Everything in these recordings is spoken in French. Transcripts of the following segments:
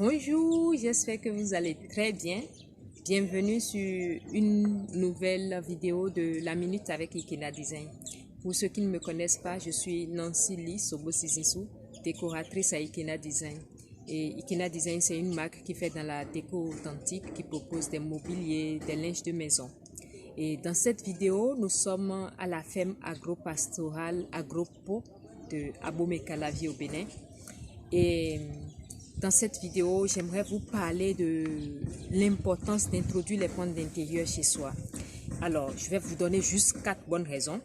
Bonjour, j'espère que vous allez très bien. Bienvenue sur une nouvelle vidéo de la Minute avec Ikena Design. Pour ceux qui ne me connaissent pas, je suis Nancy Lee Sobo-Sizinsou, décoratrice à Ikena Design. Et Ikena Design, c'est une marque qui fait dans la déco authentique, qui propose des mobiliers, des linges de maison. Et dans cette vidéo, nous sommes à la ferme agro-pastorale Agropo de Abomey-Calavier au Bénin. Et dans cette vidéo, j'aimerais vous parler de l'importance d'introduire les plantes d'intérieur chez soi. Alors, je vais vous donner juste 4 bonnes raisons.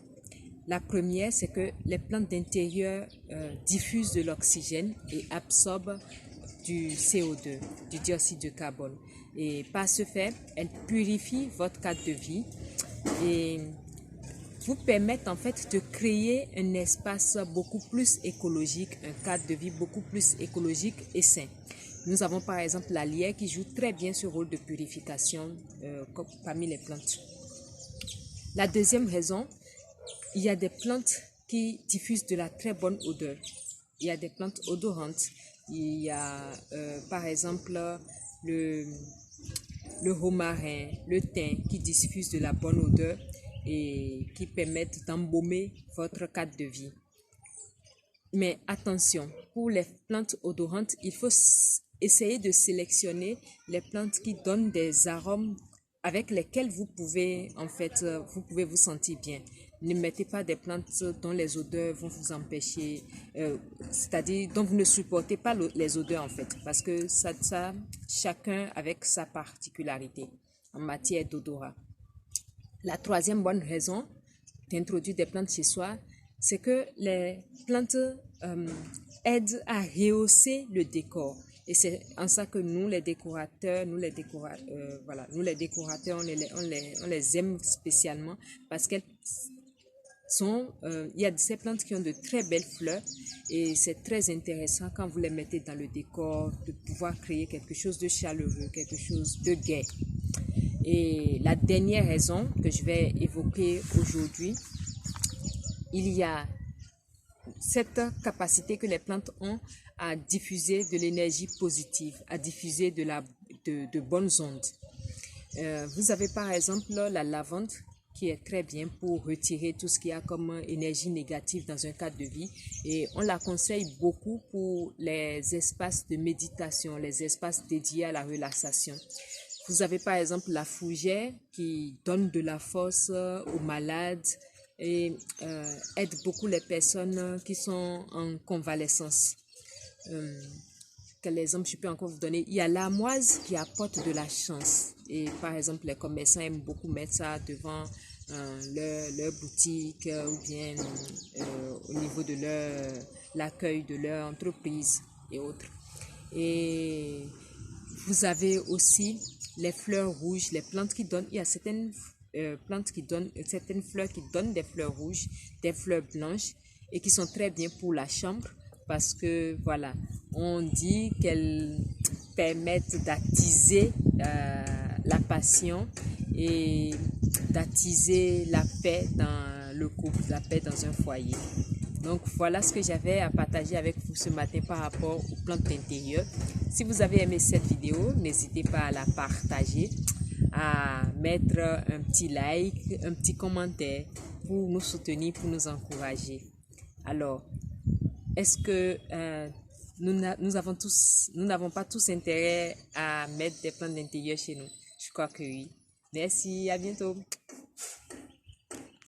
La première, c'est que les plantes d'intérieur diffusent de l'oxygène et absorbent du CO2, du dioxyde de carbone. Et par ce fait, elles purifient votre cadre de vie et vous permettent en fait de créer un espace beaucoup plus écologique, un cadre de vie beaucoup plus écologique et sain. Nous avons par exemple la lierre qui joue très bien ce rôle de purification parmi les plantes. La deuxième raison, il y a des plantes qui diffusent de la très bonne odeur. Il y a des plantes odorantes. Il y a par exemple le romarin, le thym qui diffusent de la bonne odeur et qui permettent d'embaumer votre cadre de vie. Mais attention, pour les plantes odorantes, il faut essayer de sélectionner les plantes qui donnent des arômes avec lesquels vous pouvez vous sentir bien. Ne mettez pas des plantes dont les odeurs vont vous empêcher, c'est-à-dire dont vous ne supportez pas les odeurs en fait, parce que ça chacun avec sa particularité en matière d'odorat. La troisième bonne raison d'introduire des plantes chez soi, c'est que les plantes aident à rehausser le décor. Et c'est en ça que nous les décorateurs, on les aime spécialement parce qu'elles sont, il y a ces plantes qui ont de très belles fleurs et c'est très intéressant quand vous les mettez dans le décor de pouvoir créer quelque chose de chaleureux, quelque chose de gai. Et la dernière raison que je vais évoquer aujourd'hui, il y a cette capacité que les plantes ont à diffuser de l'énergie positive, à diffuser de bonnes ondes. Vous avez par exemple la lavande qui est très bien pour retirer tout ce qu'il y a comme énergie négative dans un cadre de vie et on la conseille beaucoup pour les espaces de méditation, les espaces dédiés à la relaxation. Vous avez par exemple la fougère qui donne de la force aux malades et aide beaucoup les personnes qui sont en convalescence. Quel exemple je peux encore vous donner? Il y a l'armoise qui apporte de la chance. Et par exemple, les commerçants aiment beaucoup mettre ça devant leur boutique ou bien au niveau de l'accueil de leur entreprise et autres. Et vous avez aussi les fleurs rouges, les plantes qui donnent, il y a certaines plantes qui donnent, certaines fleurs qui donnent des fleurs rouges, des fleurs blanches et qui sont très bien pour la chambre parce que voilà, on dit qu'elles permettent d'attiser la passion et d'attiser la paix dans le couple, la paix dans un foyer. Donc voilà ce que j'avais à partager avec vous ce matin par rapport aux plantes d'intérieur. Si vous avez aimé cette vidéo, n'hésitez pas à la partager, à mettre un petit like, un petit commentaire pour nous soutenir, pour nous encourager. Alors, est-ce que nous n'avons pas tous intérêt à mettre des plantes d'intérieur chez nous? Je crois que oui. Merci, à bientôt.